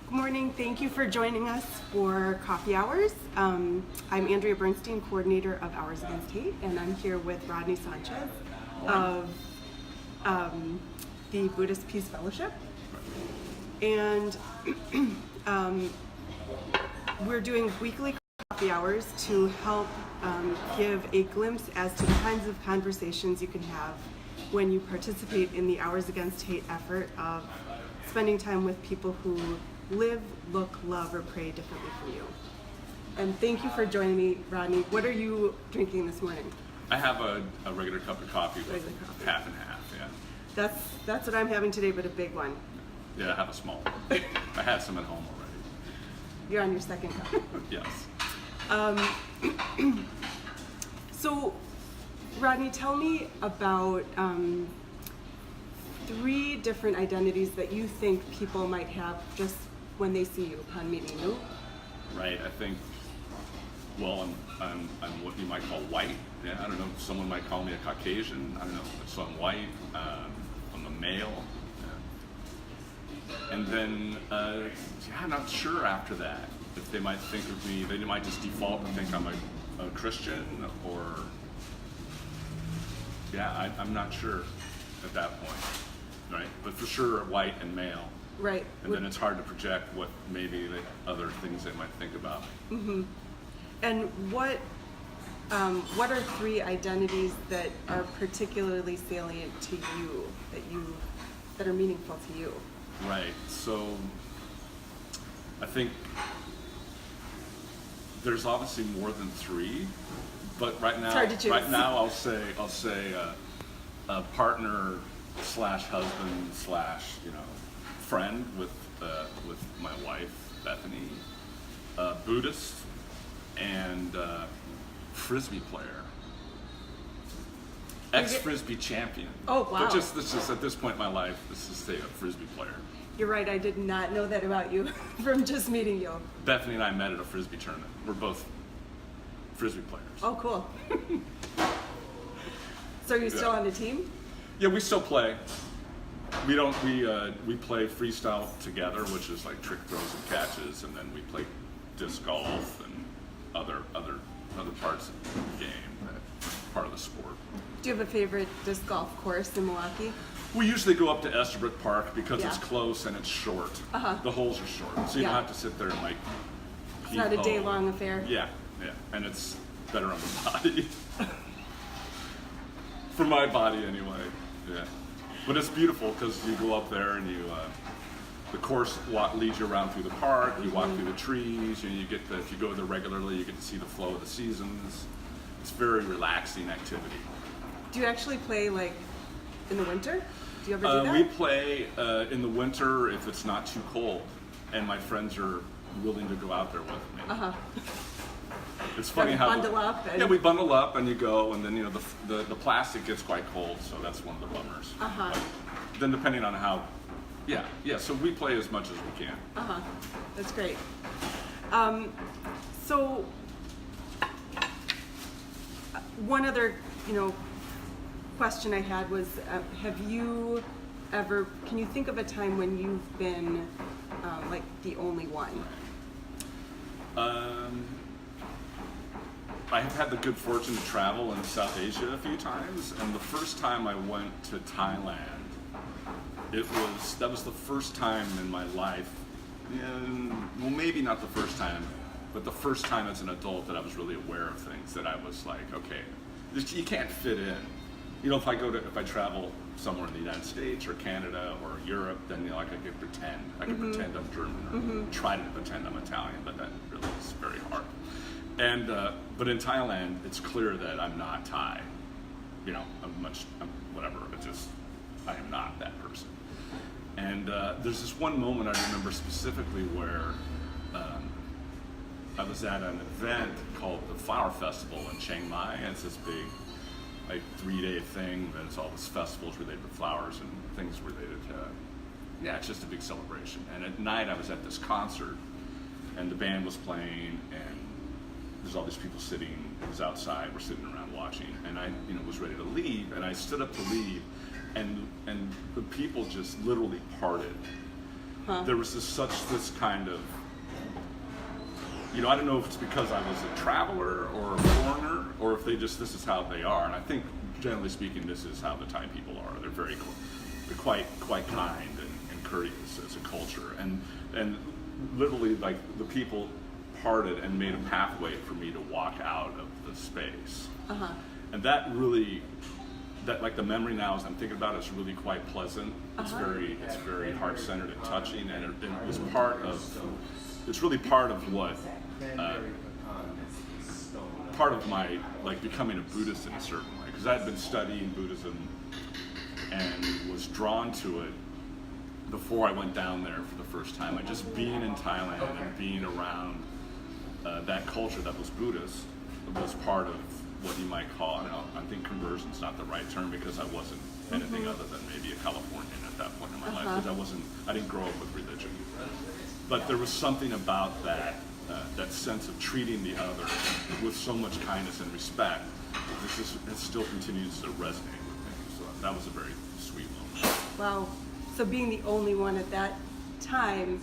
Good morning. Thank you for joining us for Coffee Hours. I'm Andrea Bernstein, coordinator of Hours Against Hate, and I'm here with Rodney Sanchez of the Buddhist Peace Fellowship. And we're doing weekly coffee hours to help give a glimpse as to the kinds of conversations you can have when you participate in the Hours Against Hate effort of spending time with people who live, look, love, or pray differently from you. And thank you for joining me, Rodney. What are you drinking this morning? I have a regular cup of coffee with half and half, yeah. That's what I'm having today, but a big one. Yeah, I have a small one. I had some at home already. You're on your second cup. Yes. So, Rodney, tell me about 3 different identities that you think people might have just when they see you upon meeting you. Right, I think, well, I'm what you might call white. Yeah, I don't know, someone might call me a Caucasian. I don't know, so I'm white, I'm a male. And then, I'm not sure after that if they might think of me, they might just default to think I'm a Christian or, I'm not sure at that point, right? But for sure, white and male. Right. And then it's hard to project what maybe the other things they might think about me. Mm-hmm. And what are 3 identities that are particularly salient to you, that are meaningful to you? Right. So I think there's obviously more than 3, but right now, I'll say a partner / husband / friend with my wife Bethany, Buddhist, and Frisbee player, ex-Frisbee champion. Oh wow! But this is at this point in my life, this is a Frisbee player. You're right. I did not know that about you from just meeting you. Bethany and I met at a Frisbee tournament. We're both Frisbee players. Oh, cool. So are you still on the team? Yeah, we still play. We play freestyle together, which is like trick throws and catches, and then we play disc golf and other parts of the game, part of the sport. Do you have a favorite disc golf course in Milwaukee? We usually go up to Estabrook Park because it's Yeah. close and it's short. Uh-huh. The holes are short, so you Yeah. don't have to sit there and It's not a day-long affair. Yeah, and it's better on the body. For my body, anyway. Yeah, but it's beautiful because you go up there and the course leads you around through the park. You walk through the trees. You get if you go there regularly, you get to see the flow of the seasons. It's very relaxing activity. Do you actually play like in the winter? Do you ever do that? We play in the winter if it's not too cold, and my friends are willing to go out there with me. Uh-huh. It's funny how bundle up. And... we bundle up and you go, and then the plastic gets quite cold, so that's one of the bummers. Uh-huh. But then depending on how, so we play as much as we can. Uh-huh. That's great. So one other, question I had was, can you think of a time when you've been like the only one? I have had the good fortune to travel in South Asia a few times, and the first time I went to Thailand, that was the first time in my life, well, maybe not the first time, but the first time as an adult that I was really aware of things, that I was like, okay, you can't fit in. If I travel somewhere in the United States or Canada or Europe, then I could pretend. I could pretend I'm German or try to pretend I'm Italian, but that really is very hard. And but in Thailand, it's clear that I'm not Thai. I am not that person. And there's this one moment I remember specifically where I was at an event called the Flower Festival in Chiang Mai, and it's this big 3-day thing. That it's all these festivals related to flowers and things related to, it's just a big celebration. And at night I was at this concert, and the band was playing, and there's all these people sitting. It was outside. We're sitting around watching, and I, was ready to leave, and I stood up to leave, and the people just literally parted. there was this kind of, I don't know if it's because I was a traveler or a foreigner, or if this is how they are. And I think, generally speaking, this is how the Thai people are. They're they're quite kind and courteous as a culture. And literally, like, the people parted and made a pathway for me to walk out of the space. And that really, like, the memory now as I'm thinking about it is really quite pleasant. It's very heart-centered and touching, and it was it's really part of what, part of my, like, becoming a Buddhist in a certain way, because I had been studying Buddhism and was drawn to it before I went down there for the first time. Like, just being in Thailand and being around that culture that was Buddhist was part of what you might call, I think conversion's not the right term, because I wasn't anything other than maybe a Californian at that point in my life, because I didn't grow up with religion. But there was something about that sense of treating the other with so much kindness and respect. It still continues to resonate with me. So that was a very sweet moment. Wow. So being the only one at that time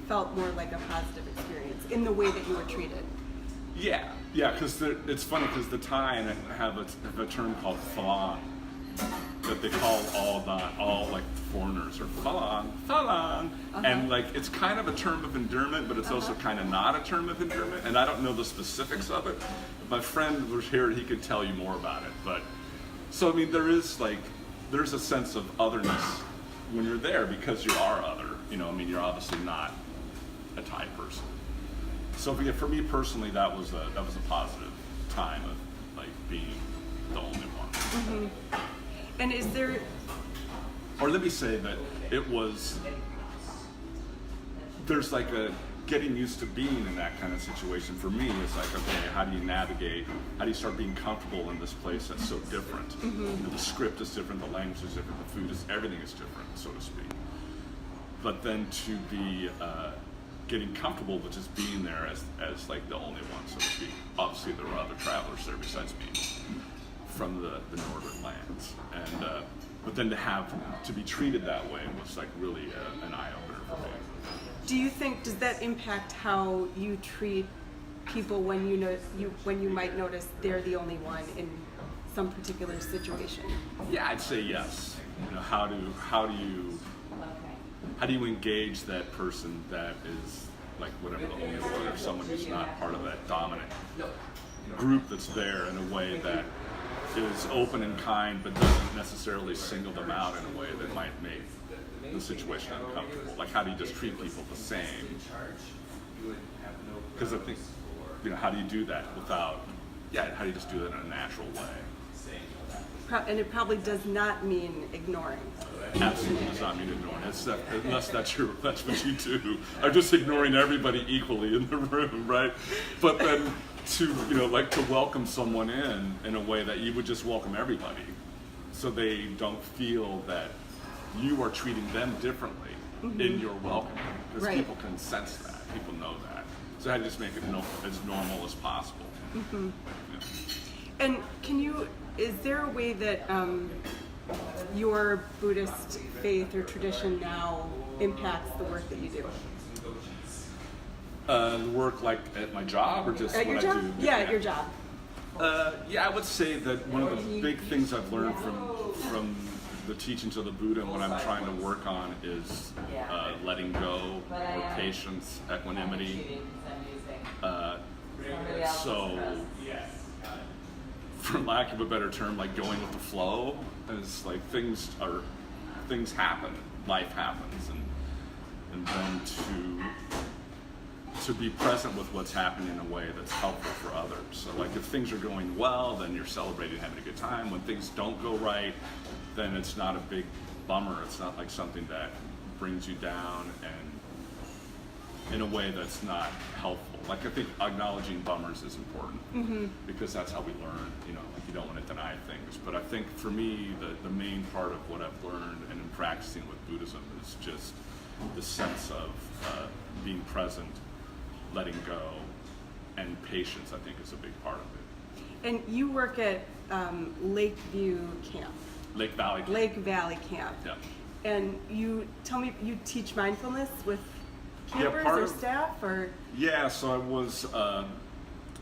felt more like a positive experience in the way that you were treated. Yeah, because it's funny, because the Thai have a term called phalang, that they call all like foreigners, or phalang, and like, it's kind of a term of endearment, but it's also kind of not a term of endearment, and I don't know the specifics of it. If my friend was here, he could tell you more about it. But so, I mean, there's a sense of otherness when you're there, because you are other. I mean, you're obviously not a Thai person. So for me personally, that was a positive time of, like, being the only one. And is there, or let me say that there's like a getting used to being in that kind of situation. For me, it's like, okay, how do you start being comfortable in this place that's so different? The script is different, the language is different, the food everything is different, so to speak. But then to be getting comfortable with just being there as like the only one, so to speak. Obviously, there were other travelers there besides me from the northern lands, and but then to be treated that way was like really an eye opener for me. do you think, does that impact how you treat people when you might notice they're the only one in some particular situation? Yeah, I'd say yes. How do you engage that person that is, like, whatever, the only one, or someone who's not part of that dominant group that's there, in a way that is open and kind, but doesn't necessarily single them out in a way that might make the situation uncomfortable. Like, how do you just treat people the same? Because I think, how do you do that how do you just do that in a natural way? And it probably does not mean ignoring. Absolutely does not mean ignoring. Unless that's what you do. I'm just ignoring everybody equally in the room, right? But then to welcome someone in a way that you would just welcome everybody, so they don't feel that you are treating them differently in your welcoming, because Right. people can sense that, people know that. So how do you just make it as normal as possible? Yeah. And is there a way that your Buddhist faith or tradition now impacts the work that you do? Work, like, at my job, or just At what your I job? do? Yeah, at your job. I would say that one of the big things I've learned from the teachings of the Buddha, and what I'm trying to work on, is letting go, or patience, equanimity. So, for lack of a better term, like going with the flow, is like things happen, life happens, and then to be present with what's happening in a way that's helpful for others. So, like, if things are going well, then you're celebrating, having a good time. When things don't go right, then it's not a big bummer. It's not like something that brings you down and in a way that's not helpful. Like, I think acknowledging bummers is important, because that's how we learn. Like, you don't want to deny things. But I think for me, the main part of what I've learned and in practicing with Buddhism is just the sense of being present, letting go, and patience, I think, is a big part of it. And you work at Lake Valley Camp. Lake Valley. Lake Valley Camp. Yeah. And you tell me, you teach mindfulness with Yeah, campers part or of- staff, or? Yeah, so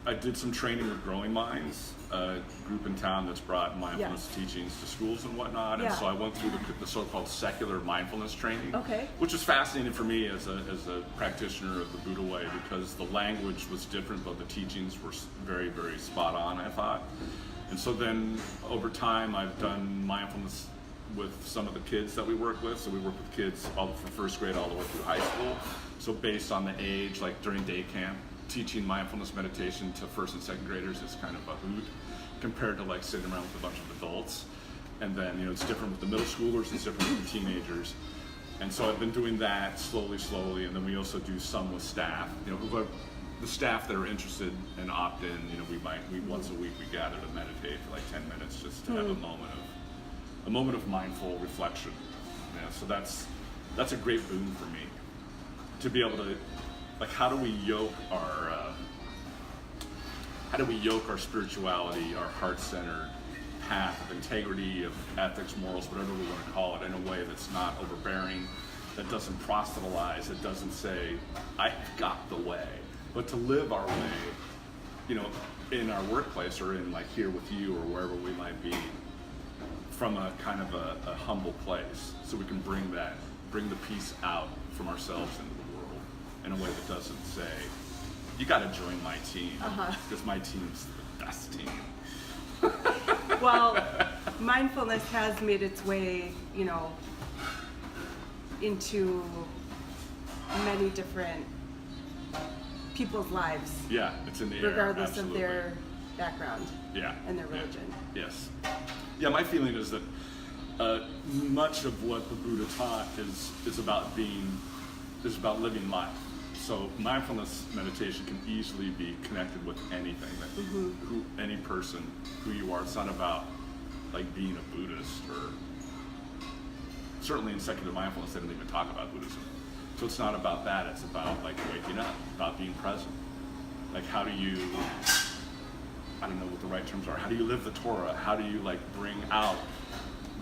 I did some training with Growing Minds, a group in town that's brought mindfulness teachings to schools and whatnot. And Yeah. so I went through the so-called secular mindfulness training, Okay. which was fascinating for me as a practitioner of the Buddha way, because the language was different, but the teachings were very, very spot on, I thought. And so then over time, I've done mindfulness with some of the kids that we work with. So we work with kids all from first grade all the way through high school. So based on the age, like during day camp, teaching mindfulness meditation to first and second graders is kind of a hoot compared to like sitting around with a bunch of adults. And then, you know, it's different with the middle schoolers, it's different with the teenagers. And so I've been doing that slowly, and then we also do some with staff. You know, the staff that are interested and opt in, you know, we once a week we gather to meditate for like 10 minutes just to have a moment of mindful reflection. Yeah, so that's a great boon for me to be able to, like, how do we yoke our spirituality, our heart-centered path of integrity, of ethics, morals, whatever we want to call it, in a way that's not overbearing, that doesn't proselytize, that doesn't say, I've got the way, but to live our way, you know, in our workplace or in like here with you or wherever we might be, from a kind of a humble place, so we can bring the peace out from ourselves into the world in a way that doesn't say, you got to join my team, because my team's the best team. Well, mindfulness has made its way, you know, into many different people's lives, Yeah, it's in the air. regardless Absolutely. of their background Yeah. and their Yeah. religion. Yes. Yeah, my feeling is that much of what the Buddha taught is about living life. So mindfulness meditation can easily be connected with anything, that any person, who you are. It's not about like being a Buddhist, or certainly in secular mindfulness they don't even talk about Buddhism. So it's not about that. It's about like waking up, about being present. Like, how do you, I don't know what the right terms are, how do you live the Torah? How do you like bring out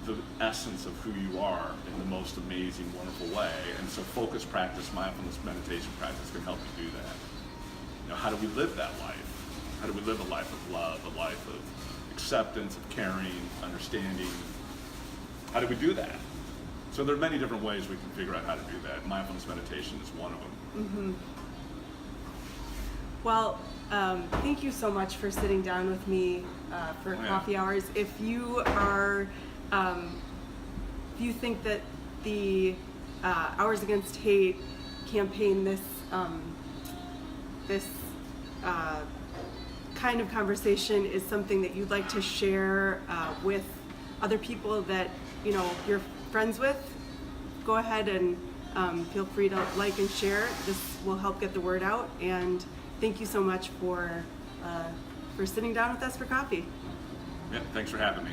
the essence of who you are in the most amazing, wonderful way? And so focus practice, mindfulness meditation practice can help you do that. You know, how do we live that life? How do we live a life of love, a life of acceptance, of caring, understanding? How do we do that? So there are many different ways we can figure out how to do that. Mindfulness meditation is one of them. Well, thank you so much for sitting down with me for Yeah. coffee hours. If you are, if you think that the Hours Against Hate campaign, this kind of conversation is something that you'd like to share with other people that, you know, you're friends with, go ahead and feel free to like and share. This will help get the word out. And thank you so much for sitting down with us for coffee. Yeah, thanks for having me.